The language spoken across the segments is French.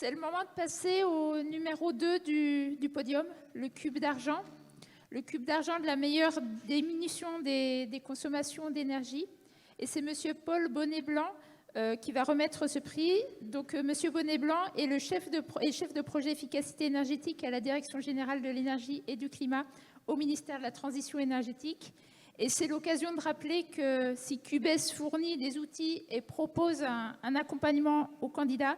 C'est le moment de passer au numéro 2 du podium, le cube d'argent. Le cube d'argent de la meilleure diminution des consommations d'énergie. Et c'est M. Paul Bonnet-Blanc qui va remettre ce prix. Donc, M. Bonnet-Blanc est le chef de projet efficacité énergétique à la Direction générale de l'énergie et du climat au ministère de la Transition énergétique. Et c'est l'occasion de rappeler que si Cubes fournit des outils et propose un accompagnement aux candidats,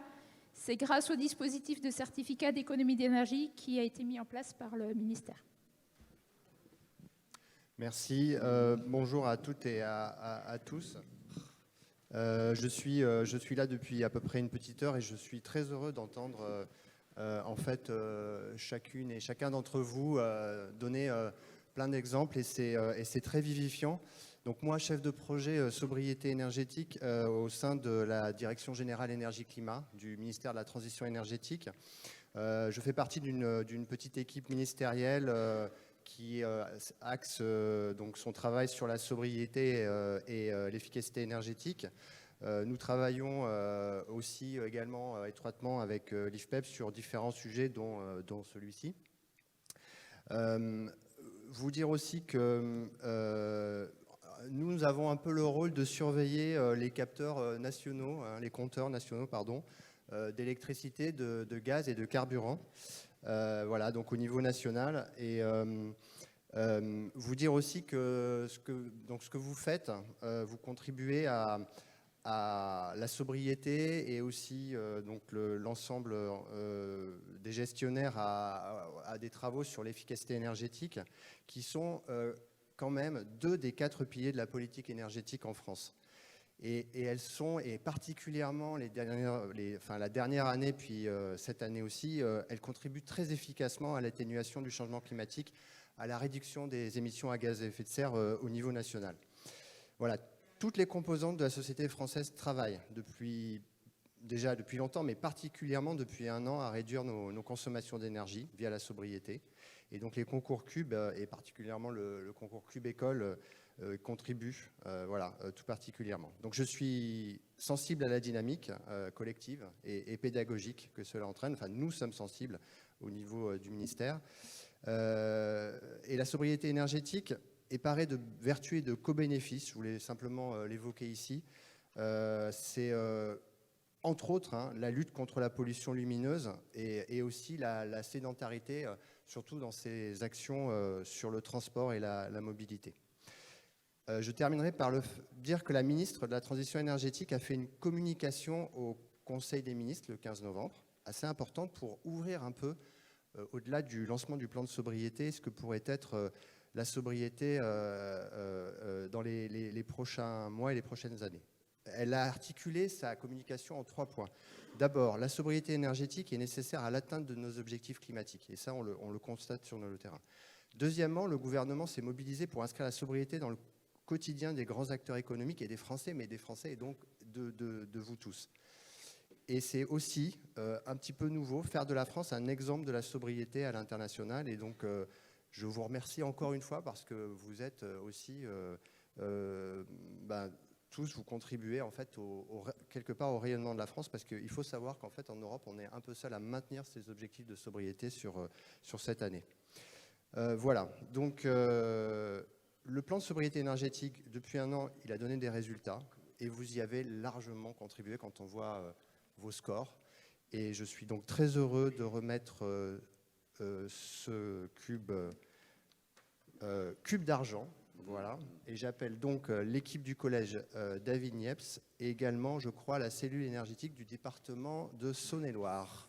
c'est grâce au dispositif de certificat d'économie d'énergie qui a été mis en place par le ministère. Merci. Bonjour à toutes et à tous. Je suis là depuis à peu près une petite heure et je suis très heureux d'entendre en fait chacune et chacun d'entre vous donner plein d'exemples et c'est très vivifiant. Donc moi, chef de projet sobriété énergétique au sein de la Direction générale énergie-climat du ministère de la Transition énergétique. Je fais partie d'une petite équipe ministérielle qui axe donc son travail sur la sobriété et l'efficacité énergétique. Nous travaillons aussi également étroitement avec l'IFPEP sur différents sujets dont celui-ci. Vous dire aussi que nous avons un peu le rôle de surveiller les capteurs nationaux, les compteurs nationaux, pardon, d'électricité, de gaz et de carburant. Voilà, donc au niveau national. Et vous dire aussi que ce que vous faites, vous contribuez à la sobriété et aussi donc l'ensemble des gestionnaires à des travaux sur l'efficacité énergétique qui sont quand même 2 des 4 piliers de la politique énergétique en France. Et elles sont, et particulièrement la dernière année, puis cette année aussi, elles contribuent très efficacement à l'atténuation du changement climatique, à la réduction des émissions à gaz à effet de serre au niveau national. Voilà, toutes les composantes de la société française travaillent depuis longtemps, mais particulièrement depuis 1 an, à réduire nos consommations d'énergie via la sobriété. Et donc les concours Cube, et particulièrement le concours Cube École, contribuent tout particulièrement. Donc je suis sensible à la dynamique collective et pédagogique que cela entraîne. Enfin, nous sommes sensibles au niveau du ministère. Et la sobriété énergétique est parée de vertus et de co-bénéfices. Je voulais simplement l'évoquer ici. C'est entre autres la lutte contre la pollution lumineuse et aussi la sédentarité, surtout dans ces actions sur le transport et la mobilité. Je terminerai par dire que la ministre de la Transition énergétique a fait une communication au Conseil des ministres le 15 novembre, assez importante pour ouvrir un peu, au-delà du lancement du plan de sobriété, ce que pourrait être la sobriété dans les prochains mois et les prochaines années. Elle a articulé sa communication en 3 points. D'abord, la sobriété énergétique est nécessaire à l'atteinte de nos objectifs climatiques. Et ça, on le constate sur le terrain. Deuxièmement, le gouvernement s'est mobilisé pour inscrire la sobriété dans le quotidien des grands acteurs économiques et des Français, mais des Français et donc de vous tous. Et c'est aussi un petit peu nouveau, faire de la France un exemple de la sobriété à l'international. Et donc, je vous remercie encore une fois parce que vous êtes aussi, tous, vous contribuez en fait quelque part au rayonnement de la France parce qu'il faut savoir qu'en fait en Europe, on est un peu seul à maintenir ces objectifs de sobriété sur cette année. Voilà, donc le plan de sobriété énergétique, depuis 1 an, il a donné des résultats et vous y avez largement contribué quand on voit vos scores. Et je suis donc très heureux de remettre ce cube d'argent. Voilà. Et j'appelle donc l'équipe du collège David Niepce et également, je crois, la cellule énergétique du département de Saône-et-Loire.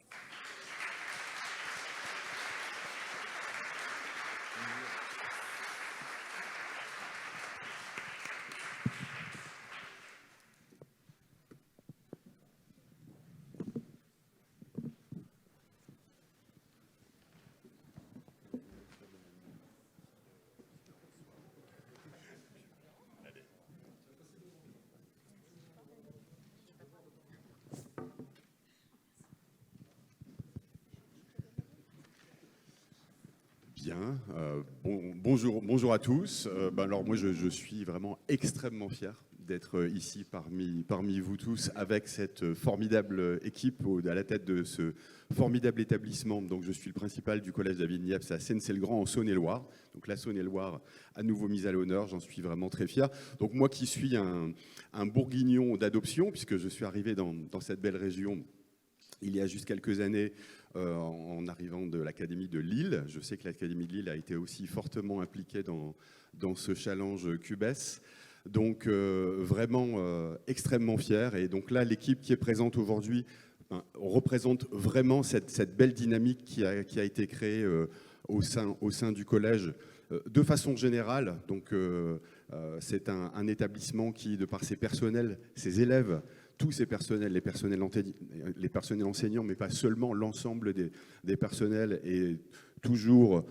Bien, bonjour à tous. Alors moi je suis vraiment extrêmement fier d'être ici parmi vous tous avec cette formidable équipe à la tête de ce formidable établissement. Donc, je suis le principal du collège David Niepce à Seynes-et-le-Grand en Saône-et-Loire. Donc la Saône-et-Loire à nouveau mise à l'honneur, j'en suis vraiment très fier. Donc moi qui suis un bourguignon d'adoption, puisque je suis arrivé dans cette belle région il y a juste quelques années en arrivant de l'Académie de Lille. Je sais que l'Académie de Lille a été aussi fortement impliquée dans ce challenge CUBES. Donc vraiment extrêmement fier. Et donc là, l'équipe qui est présente aujourd'hui représente vraiment cette belle dynamique qui a été créée au sein du collège. De façon générale, donc c'est un établissement qui, de par ses personnels, ses élèves, tous ces personnels, les personnels enseignants, mais pas seulement, l'ensemble des personnels est toujours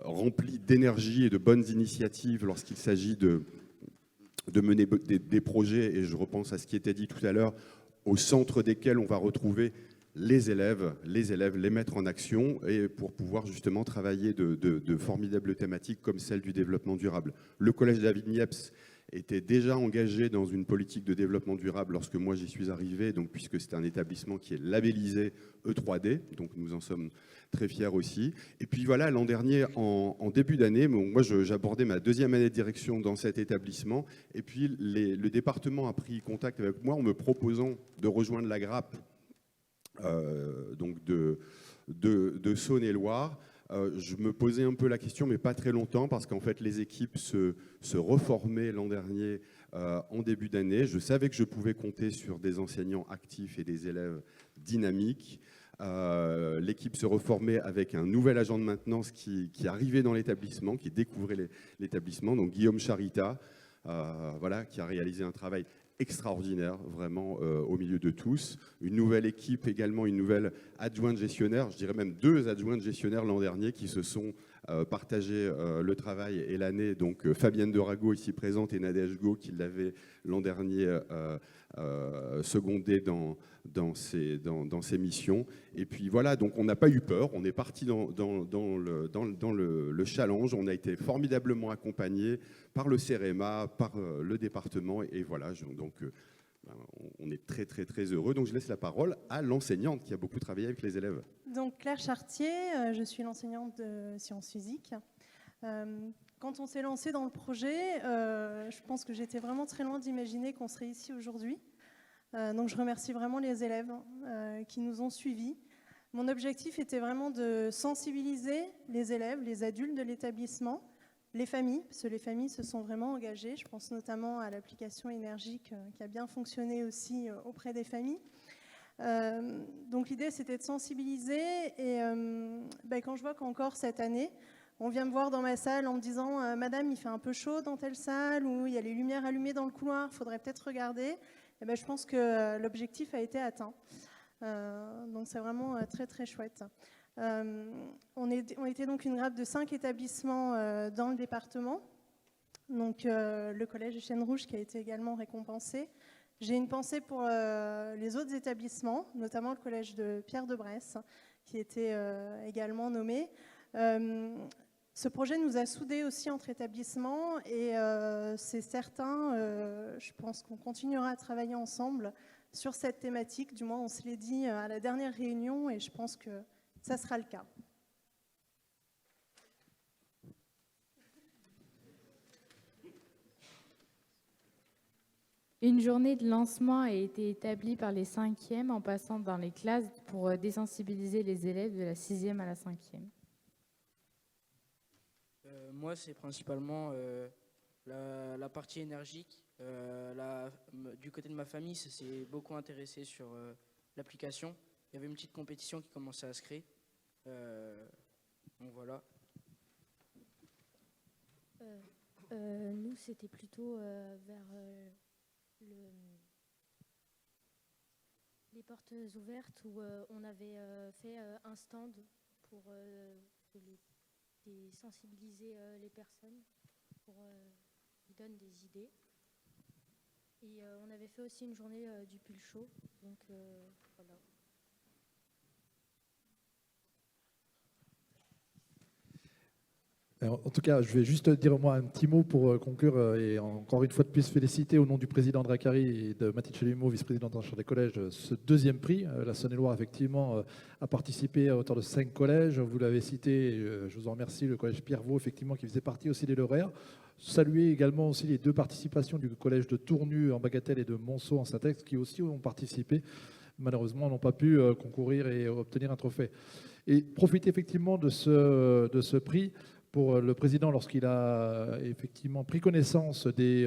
rempli d'énergie et de bonnes initiatives lorsqu'il s'agit de mener des projets. Et je repense à ce qui était dit tout à l'heure, au centre desquels on va retrouver les élèves, les mettre en action et pour pouvoir justement travailler de formidables thématiques comme celle du développement durable. Le collège David Niepce était déjà engagé dans une politique de développement durable lorsque moi j'y suis arrivé, donc, puisque c'est un établissement qui est labellisé E3D, donc nous en sommes très fiers aussi. Et puis voilà, l'an dernier, en début d'année, moi j'abordais ma deuxième année de direction dans cet établissement, et puis le département a pris contact avec moi en me proposant de rejoindre la grappe donc de Saône-et-Loire. Je me posais un peu la question, mais pas très longtemps, parce qu'en fait, les équipes se reformaient l'an dernier en début d'année. Je savais que je pouvais compter sur des enseignants actifs et des élèves dynamiques. L'équipe se reformait avec un nouvel agent de maintenance qui arrivait dans l'établissement, qui découvrait l'établissement, donc Guillaume Charita, voilà, qui a réalisé un travail extraordinaire, vraiment, au milieu de tous. Une nouvelle équipe également, une nouvelle adjointe gestionnaire, je dirais même 2 adjointes gestionnaires l'an dernier qui se sont partagé le travail et l'année. Donc Fabienne Derago ici présente et Nadège Go qui l'avait l'an dernier secondé dans ses missions. Et puis voilà, donc on n'a pas eu peur, on est parti dans le challenge, on a été formidablement accompagné par le CEREMA, par le département, et voilà, donc on est très très très heureux. Donc je laisse la parole à l'enseignante qui a beaucoup travaillé avec les élèves. Donc Claire Chartier, je suis l'enseignante de sciences physiques. Quand on s'est lancé dans le projet, je pense que j'étais vraiment très loin d'imaginer qu'on serait ici aujourd'hui. Donc je remercie vraiment les élèves qui nous ont suivis. Mon objectif était vraiment de sensibiliser les élèves, les adultes de l'établissement, les familles, parce que les familles se sont vraiment engagées. Je pense notamment à l'application énergique qui a bien fonctionné aussi auprès des familles. Donc l'idée c'était de sensibiliser et quand je vois qu'encore cette année, on vient me voir dans ma salle en me disant Madame, il fait un peu chaud dans telle salle ou il y a les lumières allumées dans le couloir, il faudrait peut-être regarder. Et je pense que l'objectif a été atteint. Donc c'est vraiment très très chouette. On était donc une grappe de 5 établissements dans le département. Donc le collège Chêne Rouge qui a été également récompensé. J'ai une pensée pour les autres établissements, notamment le collège de Pierre de Bresse, qui était également nommé. Ce projet nous a soudés aussi entre établissements et c'est certain, je pense qu'on continuera à travailler ensemble sur cette thématique. Du moins, on se l'est dit à la dernière réunion et je pense que ça sera le cas. Une journée de lancement a été établie par les 5e en passant dans les classes pour désensibiliser les élèves de la 6e à la 5e. Moi, c'est principalement la partie énergique. Du côté de ma famille, ça s'est beaucoup intéressé sur l'application. Il y avait une petite compétition qui commençait à se créer. Donc voilà. Nous, c'était plutôt vers les portes ouvertes où on avait fait un stand pour sensibiliser les personnes, pour qu'ils donnent des idées. Et on avait fait aussi une journée du pull chaud. Donc voilà. En tout cas, je vais juste dire moi un petit mot pour conclure et encore une fois de plus féliciter au nom du président Dracari et de Mathilde Chalumeau, vice-présidente en charge des collèges, ce deuxième prix. La Saône-et-Loire, effectivement, a participé à hauteur de 5 collèges. Vous l'avez cité, je vous en remercie, le collège Pierrevaux, effectivement, qui faisait partie aussi des lauréats. Saluer également aussi les 2 participations du collège de Tournu en bagatelle et de Monceau en syntaxe, qui aussi ont participé. Malheureusement, n'ont pas pu concourir et obtenir un trophée. Et profiter effectivement de ce prix pour le président, lorsqu'il a effectivement pris connaissance des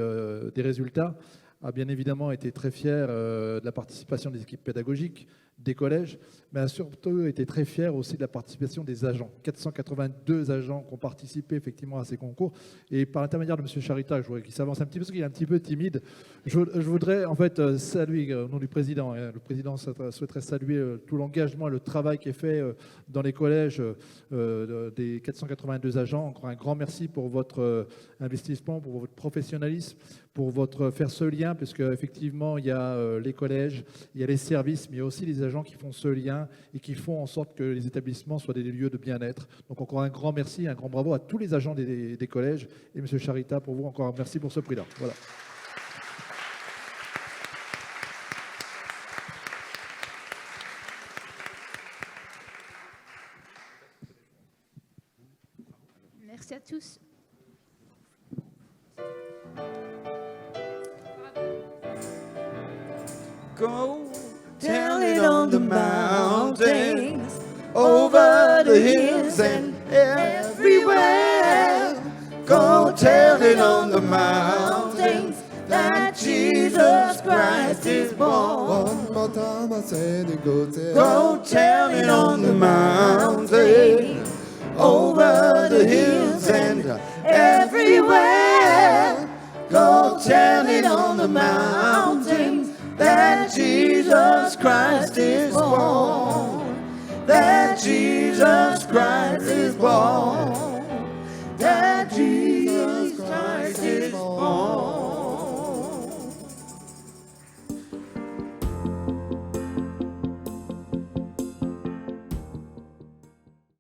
résultats, a bien évidemment été très fier de la participation des équipes pédagogiques, des collèges, mais a surtout été très fier aussi de la participation des agents. 482 agents qui ont participé effectivement à ces concours. Et par l'intermédiaire de M. Charita, je voudrais qu'il s'avance un petit peu, parce qu'il est un petit peu timide, je voudrais en fait saluer au nom du président. Le président souhaiterait saluer tout l'engagement et le travail qui est fait dans les collèges des 482 agents. Encore un grand merci pour votre investissement, pour votre professionnalisme, pour faire ce lien, puisque effectivement il y a les collèges, il y a les services, mais il y a aussi les agents qui font ce lien et qui font en sorte que les établissements soient des lieux de bien-être. Donc encore un grand merci, un grand bravo à tous les agents des collèges. Et M. Charita, pour vous, encore un merci pour ce prix-là. Voilà. Merci à tous. Go tell it on the mountains, over the hills and everywhere. Go tell it on the mountains that Jesus Christ is born. One more time I said it, go tell it on the mountains, over the hills and everywhere. Go tell it on the mountains that Jesus Christ is born. That Jesus Christ is born.